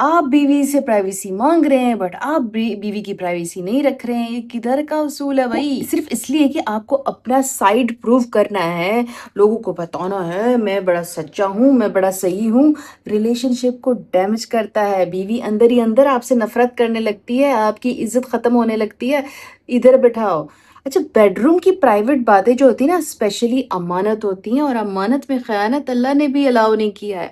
آپ بیوی سے پرائیویسی مانگ رہے ہیں بٹ آپ بیوی کی پرائیویسی نہیں رکھ رہے ہیں. یہ کدھر کا اصول ہے بھائی؟ صرف اس لیے کہ آپ کو اپنا سائڈ پروف کرنا ہے, لوگوں کو بتانا ہے میں بڑا سچا ہوں, میں بڑا صحیح ہوں. ریلیشن شپ کو ڈیمیج کرتا ہے. بیوی اندر ہی اندر آپ سے نفرت کرنے لگتی ہے, آپ کی عزت ختم ہونے لگتی ہے. ادھر بٹھاؤ. اچھا, بیڈ روم کی پرائیویٹ باتیں جو ہوتی ہیں نا, اسپیشلی امانت ہوتی ہیں, اور امانت میں خیانت اللہ نے بھی الاؤ نہیں کیا ہے.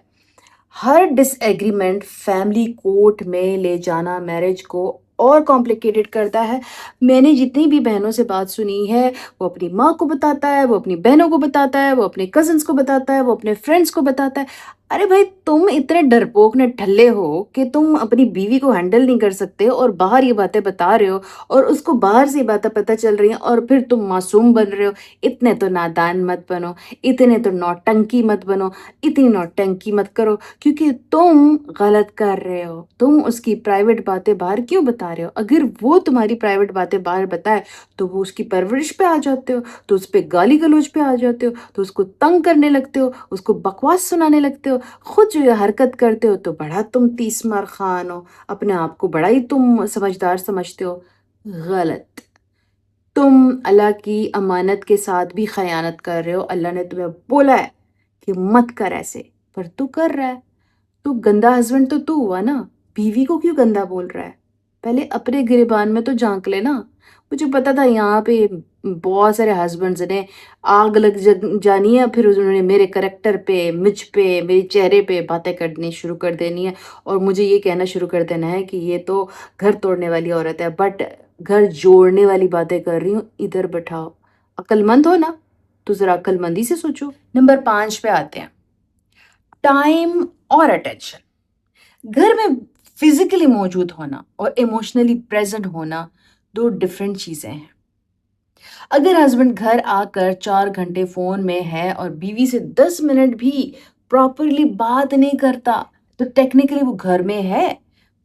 ہر ڈس ایگریمنٹ فیملی کورٹ میں لے جانا میرج کو اور کمپلیکیٹڈ کرتا ہے. میں نے جتنی بھی بہنوں سے بات سنی ہے, وہ اپنی ماں کو بتاتا ہے, وہ اپنی بہنوں کو بتاتا ہے, وہ اپنے کزنس کو بتاتا ہے, وہ اپنے فرینڈس کو بتاتا ہے. ارے بھائی, تم اتنے ڈرپوک نے ٹھلے ہو کہ تم اپنی بیوی کو ہینڈل نہیں کر سکتے اور باہر یہ باتیں بتا رہے ہو, اور اس کو باہر سے یہ باتیں پتہ چل رہی ہیں, اور پھر تم معصوم بن رہے ہو. اتنے تو نادان مت بنو, اتنے تو نوٹنکی مت بنو, اتنی نوٹنکی مت کرو, کیونکہ تم غلط کر رہے ہو. تم اس کی پرائیویٹ باتیں باہر کیوں بتا رہے ہو؟ اگر وہ تمہاری پرائیویٹ باتیں باہر بتائے تو وہ اس کی پرورش پہ آ جاتے ہو, تو اس پہ گالی گلوچ پہ آ جاتے ہو, تو اس کو تنگ کرنے لگتے ہو, اس کو بکواس سنانے لگتے ہو. خود جو یہ حرکت کرتے ہو تو بڑا تم تیس مار خان ہو, اپنے آپ کو بڑا ہی تم سمجھدار سمجھتے ہو. غلط. تم اللہ کی امانت کے ساتھ بھی خیانت کر رہے ہو. اللہ نے تمہیں بولا ہے کہ مت کر ایسے, پر تو کر رہا ہے. تو گندا ہسبینڈ تو ہوا نا, بیوی کو کیوں گندا بول رہا ہے؟ پہلے اپنے گریبان میں تو جھانک لے نا. مجھے پتا تھا یہاں پہ بہت سارے ہسبینڈز نے آگ لگ جانی ہے, پھر انہوں نے میرے کریکٹر پہ, مجھ پہ, میرے چہرے پہ باتیں کرنی شروع کر دینی ہے, اور مجھے یہ کہنا شروع کر دینا ہے کہ یہ تو گھر توڑنے والی عورت ہے. بٹ گھر جوڑنے والی باتیں کر رہی ہوں. ادھر بٹھاؤ. عقل مند ہو نا تو ذرا عقل مندی سے سوچو. نمبر 5 پہ آتے ہیں, ٹائم اور اٹینشن. گھر میں فزیکلی موجود ہونا اور ایموشنلی پریزنٹ ہونا دو ڈفرینٹ چیزیں ہیں. اگر ہسبینڈ گھر آ کر 4 گھنٹے فون میں ہے اور بیوی سے 10 منٹ بھی پراپرلی بات نہیں کرتا, تو ٹیکنیکلی وہ گھر میں ہے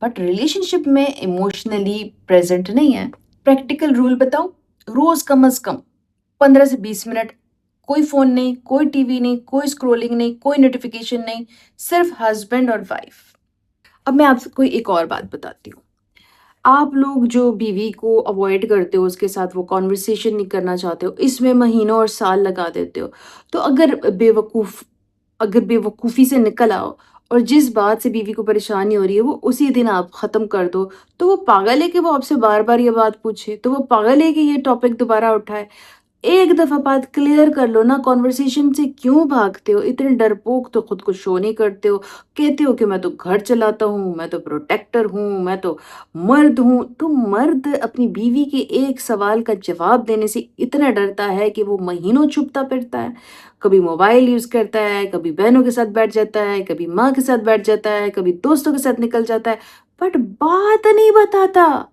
بٹ ریلیشن شپ میں ایموشنلی پریزنٹ نہیں ہے. پریکٹیکل رول بتاؤں, روز کم از کم 15 سے 20 منٹ کوئی فون نہیں, کوئی ٹی وی نہیں, کوئی اسکرولنگ نہیں, کوئی نوٹیفیکیشن نہیں, صرف ہسبینڈ اور وائف. اب میں آپ سے کوئی ایک اور بات بتاتی ہوں. آپ لوگ جو بیوی کو اوائڈ کرتے ہو, اس کے ساتھ وہ کانورسیشن نہیں کرنا چاہتے ہو, اس میں مہینوں اور سال لگا دیتے ہو. تو اگر بے وقوفی سے نکل آؤ اور جس بات سے بیوی کو پریشانی ہو رہی ہے وہ اسی دن آپ ختم کر دو, تو وہ پاگل ہے کہ وہ آپ سے بار بار یہ بات پوچھے؟ تو وہ پاگل ہے کہ یہ ٹاپک دوبارہ اٹھائے؟ ایک دفعہ بات کلیئر کر لو نا. کانورسیشن سے کیوں بھاگتے ہو؟ اتنے ڈرپوک تو خود کو شو نہیں کرتے ہو. کہتے ہو کہ میں تو گھر چلاتا ہوں, میں تو پروٹیکٹر ہوں, میں تو مرد ہوں. تو مرد اپنی بیوی کے ایک سوال کا جواب دینے سے اتنا ڈرتا ہے کہ وہ مہینوں چھپتا پھرتا ہے. کبھی موبائل یوز کرتا ہے, کبھی بہنوں کے ساتھ بیٹھ جاتا ہے, کبھی ماں کے ساتھ بیٹھ جاتا ہے, کبھی دوستوں کے ساتھ نکل جاتا ہے, بٹ بات نہیں بتاتا,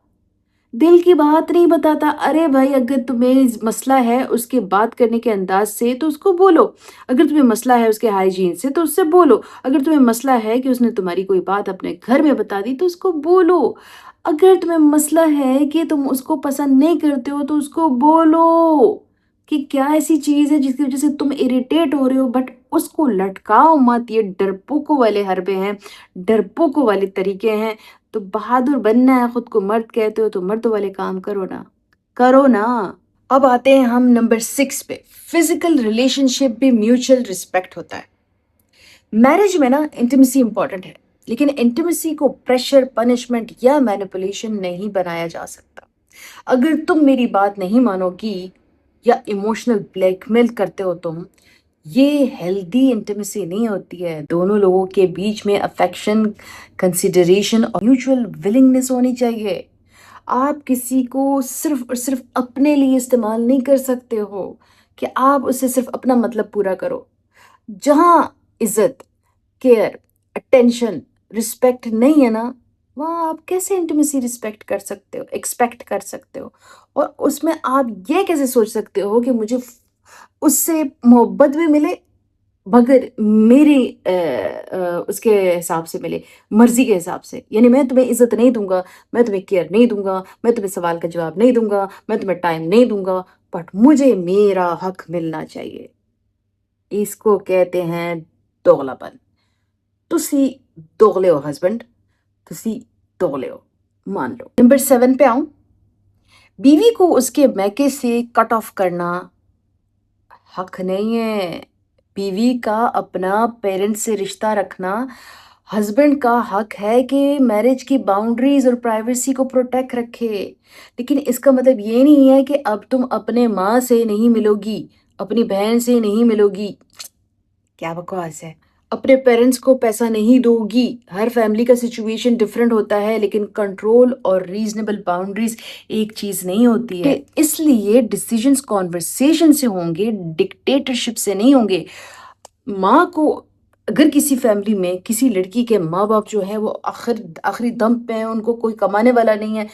دل کی بات نہیں بتاتا. ارے بھائی, اگر تمہیں مسئلہ ہے اس کے بات کرنے کے انداز سے تو اس کو بولو. اگر تمہیں مسئلہ ہے اس کے ہائیجین سے تو اس سے بولو. اگر تمہیں مسئلہ ہے کہ اس نے تمہاری کوئی بات اپنے گھر میں بتا دی تو اس کو بولو. اگر تمہیں مسئلہ ہے کہ تم اس کو پسند نہیں کرتے ہو تو اس کو بولو کہ کیا ایسی چیز ہے جس کی وجہ سے تم اریٹیٹ ہو رہے ہو, بٹ اس کو لٹکاؤ مت. یہ ڈرپوکوں والے حربے ہیں, ڈرپوکوں والے طریقے ہیں. تو بہادر بننا ہے, خود کو مرد کہتے ہو تو مرد والے کام کرو نا, کرو نا. اب آتے ہیں ہم نمبر 6 پہ, فزیکل ریلیشن شپ بھی میوچل رسپیکٹ ہوتا ہے. میرج میں نا انٹیمیسی امپورٹنٹ ہے, لیکن انٹیمیسی کو پریشر, پنشمنٹ یا مینیپولیشن نہیں بنایا جا سکتا. اگر تم میری بات نہیں مانو گی یا ایموشنل بلیک میل کرتے ہو تم, یہ ہیلدی انٹیمیسی نہیں ہوتی ہے. دونوں لوگوں کے بیچ میں افیکشن, کنسیڈریشن اور میوچل ولنگنس ہونی چاہیے. آپ کسی کو صرف اور صرف اپنے لیے استعمال نہیں کر سکتے ہو کہ آپ اسے صرف اپنا مطلب پورا کرو. جہاں عزت, کیئر, اٹینشن, رسپیکٹ نہیں ہے نا, وہاں آپ کیسے انٹیمیسی رسپیکٹ کر سکتے ہو, ایکسپیکٹ کر سکتے ہو؟ اور اس میں آپ یہ کیسے سوچ سکتے ہو کہ مجھے اس سے محبت بھی ملے مگر میری اس کے حساب سے ملے, مرضی کے حساب سے. یعنی میں تمہیں عزت نہیں دوں گا, میں تمہیں کیئر نہیں دوں گا, میں تمہیں سوال کا جواب نہیں دوں گا, میں تمہیں ٹائم نہیں دوں گا, بٹ مجھے میرا حق ملنا چاہیے. اس کو کہتے ہیں دوغلا پن. تسی دوغلے ہو ہسبینڈ, تسی ٹولے ہو، مان لو۔ نمبر 7 پہ آؤں، بیوی کو اس کے میکے سے کٹ آف کرنا حق نہیں ہے۔ بیوی کا اپنا پیرنٹ سے رشتہ رکھنا، ہسبینڈ کا حق ہے کہ میرج کی باؤنڈریز اور پرائیویسی کو پروٹیکٹ رکھے، لیکن اس کا مطلب یہ نہیں ہے کہ اب تم اپنے ماں سے نہیں ملو گی، اپنی بہن سے نہیں ملو گی۔ کیا بکواس ہے، اپنے پیرنٹس کو پیسہ نہیں دو گی۔ ہر فیملی کا سچویشن ڈفرینٹ ہوتا ہے، لیکن کنٹرول اور ریزنیبل باؤنڈریز ایک چیز نہیں ہوتی ہے۔ اس لیے ڈیسیجنز کانورسیشن سے ہوں گے، ڈکٹیٹرشپ سے نہیں ہوں گے۔ ماں کو اگر کسی فیملی میں کسی لڑکی کے ماں باپ جو ہیں وہ آخری دم پہ ہیں، ان کو کوئی کمانے والا نہیں ہے،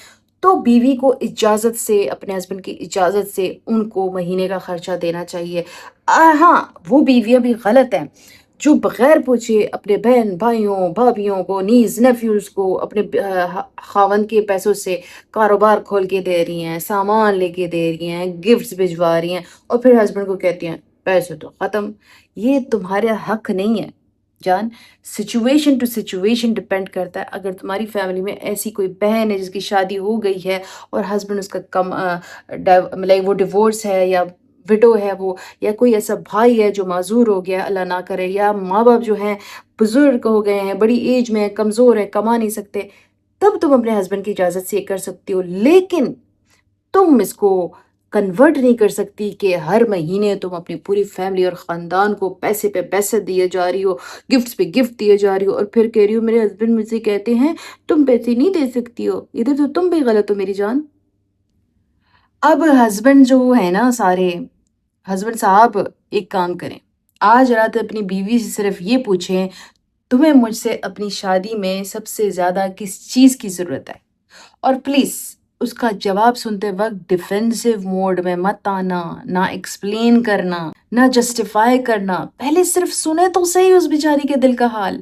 تو بیوی کو اجازت سے، اپنے ہسبینڈ کی اجازت سے ان کو مہینے کا خرچہ دینا چاہیے۔ ہاں، وہ بیویاں بھی غلط ہیں جو بغیر پوچھے اپنے بہن بھائیوں بھابھیوں کو، نیز نیفیوز کو اپنے خاوند کے پیسوں سے کاروبار کھول کے دے رہی ہیں، سامان لے کے دے رہی ہیں، گفٹس بھجوا رہی ہیں، اور پھر ہسبینڈ کو کہتی ہیں پیسے تو ختم۔ یہ تمہارا حق نہیں ہے جان۔ سچویشن ٹو سچویشن ڈپینڈ کرتا ہے۔ اگر تمہاری فیملی میں ایسی کوئی بہن ہے جس کی شادی ہو گئی ہے اور ہسبینڈ اس کا وہ ڈیورس ہے یا وڈو ہے وہ، یا کوئی ایسا بھائی ہے جو معذور ہو گیا، اللہ نہ کرے، یا ماں باپ جو ہیں بزرگ ہو گئے ہیں، بڑی ایج میں کمزور ہیں، کما نہیں سکتے، تب تم اپنے ہسبینڈ کی اجازت سے یہ کر سکتی ہو، لیکن تم اس کو کنورٹ نہیں کر سکتی کہ ہر مہینے تم اپنی پوری فیملی اور خاندان کو پیسے پہ پیسے دیے جا رہی ہو، گفٹس پہ گفٹ دیے جا رہی ہو، اور پھر کہہ رہی ہو میرے ہسبینڈ مجھ سے کہتے ہیں تم پیسے نہیں دے سکتی ہو۔ ادھر تو تم بھی غلط ہو میری جان۔ اب ہسبینڈ جو ہے نا، سارے ہسبینڈ صاحب ایک کام کریں، آج رات اپنی بیوی سے صرف یہ پوچھیں تمہیں مجھ سے اپنی شادی میں سب سے زیادہ کس چیز کی ضرورت ہے، اور پلیز اس کا جواب سنتے وقت ڈیفینسو موڈ میں مت آنا، نہ ایکسپلین کرنا، نہ جسٹیفائی کرنا، پہلے صرف سنے تو صحیح اس بیچاری کے دل کا حال۔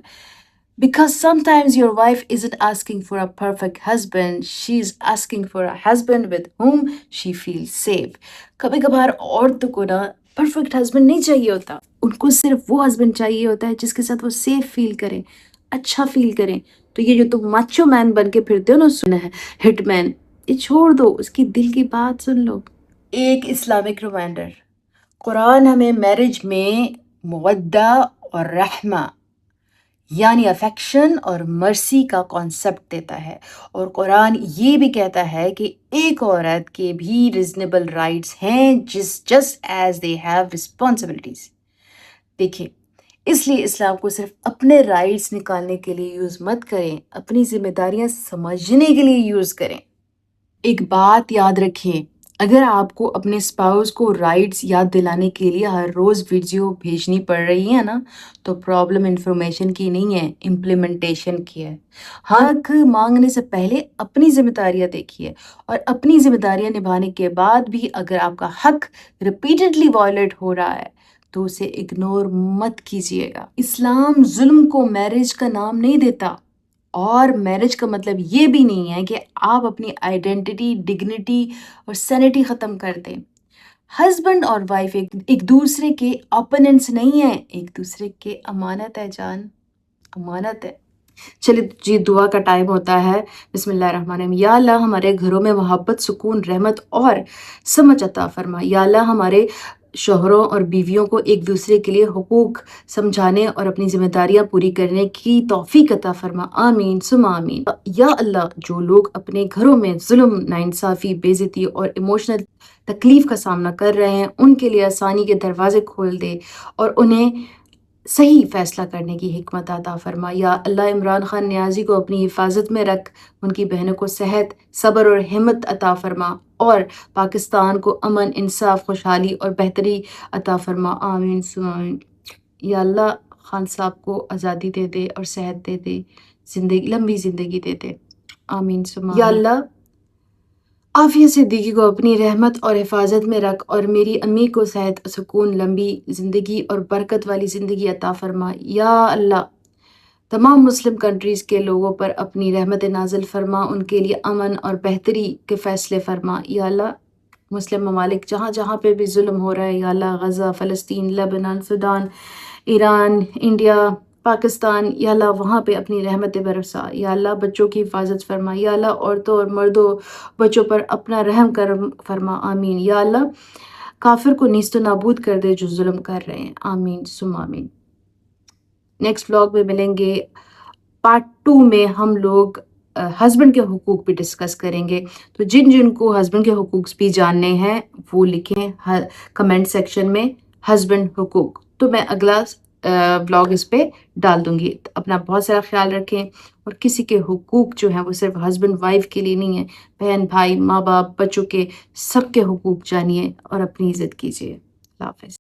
Because sometimes your wife isn't asking for a perfect husband, she's asking for a husband with whom she feels safe. کبھی کبھار عورتوں کو نا پرفیکٹ ہسبینڈ نہیں چاہیے ہوتا، ان کو صرف وہ ہسبینڈ چاہیے ہوتا ہے جس کے ساتھ وہ سیف فیل کریں، اچھا فیل کریں۔ تو یہ جو تم ماچو مین بن کے پھرتے ہو نا، سنا ہے ہٹ مین، یہ چھوڑ دو، اس کی دل کی بات سن لو۔ ایک اسلامک ریمائنڈر، قرآن ہمیں میرج میں مودہ اور رحمہ یعنی افیکشن اور مرسی کا کانسیپٹ دیتا ہے، اور قرآن یہ بھی کہتا ہے کہ ایک عورت کے بھی ریزنیبل رائٹس ہیں just as they have responsibilities. دیکھیں، اس لیے اسلام کو صرف اپنے رائٹس نکالنے کے لیے یوز مت کریں، اپنی ذمہ داریاں سمجھنے کے لیے یوز کریں۔ ایک بات یاد رکھیں، اگر آپ کو اپنے اسپاؤس کو رائٹس یاد دلانے کے لیے ہر روز ویڈیو بھیجنی پڑ رہی ہے نا، تو پرابلم انفارمیشن کی نہیں ہے، امپلیمنٹیشن کی ہے۔ حق مانگنے سے پہلے اپنی ذمہ داریاں دیکھیے، اور اپنی ذمہ داریاں نبھانے کے بعد بھی اگر آپ کا حق ریپیٹڈلی وائلیٹ ہو رہا ہے تو اسے اگنور مت کیجیے گا۔ اسلام ظلم کو میرج کا نام نہیں دیتا، اور میرج کا مطلب یہ بھی نہیں ہے کہ آپ اپنی آئیڈینٹی، ڈگنیٹی اور سینٹی ختم کر دیں۔ ہسبینڈ اور وائف ایک دوسرے کے اپوننٹس نہیں ہیں، ایک دوسرے کے امانت ہے جان، امانت ہے۔ چلیے جی، دعا کا ٹائم ہوتا ہے۔ بسم اللہ الرحمن الرحیم۔ یا اللہ ہمارے گھروں میں محبت، سکون، رحمت اور سمجھ عطا فرما۔ یا اللہ ہمارے شوہروں اور بیویوں کو ایک دوسرے کے لیے حقوق سمجھانے اور اپنی ذمہ داریاں پوری کرنے کی توفیق عطا فرما، آمین ثم آمین۔ یا اللہ جو لوگ اپنے گھروں میں ظلم، ناانصافی، بے عزتی اور ایموشنل تکلیف کا سامنا کر رہے ہیں، ان کے لیے آسانی کے دروازے کھول دے اور انہیں صحیح فیصلہ کرنے کی حکمت عطا فرما۔ یا اللہ عمران خان نیازی کو اپنی حفاظت میں رکھ، ان کی بہنوں کو صحت، صبر اور ہمت عطا فرما، اور پاکستان کو امن، انصاف، خوشحالی اور بہتری عطا فرما، آمین ثم آمین۔ یا اللہ خان صاحب کو آزادی دے دے اور صحت دے دے، لمبی زندگی دے دے، آمین ثم آمین۔ یا اللہ عافیہ صدیقی کو اپنی رحمت اور حفاظت میں رکھ، اور میری امی کو صحت، سکون، لمبی زندگی اور برکت والی زندگی عطا فرما۔ یا اللہ تمام مسلم کنٹریز کے لوگوں پر اپنی رحمت نازل فرما، ان کے لیے امن اور بہتری کے فیصلے فرما۔ یا اللہ مسلم ممالک جہاں جہاں پہ بھی ظلم ہو رہا ہے، یا اللہ غزہ، فلسطین، لبنان، سودان، ایران، انڈیا، پاکستان، یا اللہ وہاں پہ اپنی رحمت برسا، یا اللہ بچوں کی حفاظت فرما، یا اللہ عورتوں اور مردوں بچوں پر اپنا رحم کرم فرما، آمین، یا اللہ کافر کو نیست و نابود کر دے جو ظلم کر رہے ہیں، آمین ثم آمین۔ نیکسٹ ولاگ میں ملیں گے، پارٹ 2 میں ہم لوگ ہسبینڈ کے حقوق بھی ڈسکس کریں گے، تو جن جن کو ہسبینڈ کے حقوق بھی جاننے ہیں وہ لکھیں کمنٹ سیکشن میں ہسبینڈ حقوق، تو میں اگلا بلاگ اس پہ ڈال دوں گی۔ اپنا بہت سارا خیال رکھیں، اور کسی کے حقوق جو ہیں وہ صرف ہسبینڈ وائف کے لیے نہیں ہیں، بہن بھائی ماں باپ بچوں کے سب کے حقوق جانیے اور اپنی عزت کیجیے۔ اللہ حافظ۔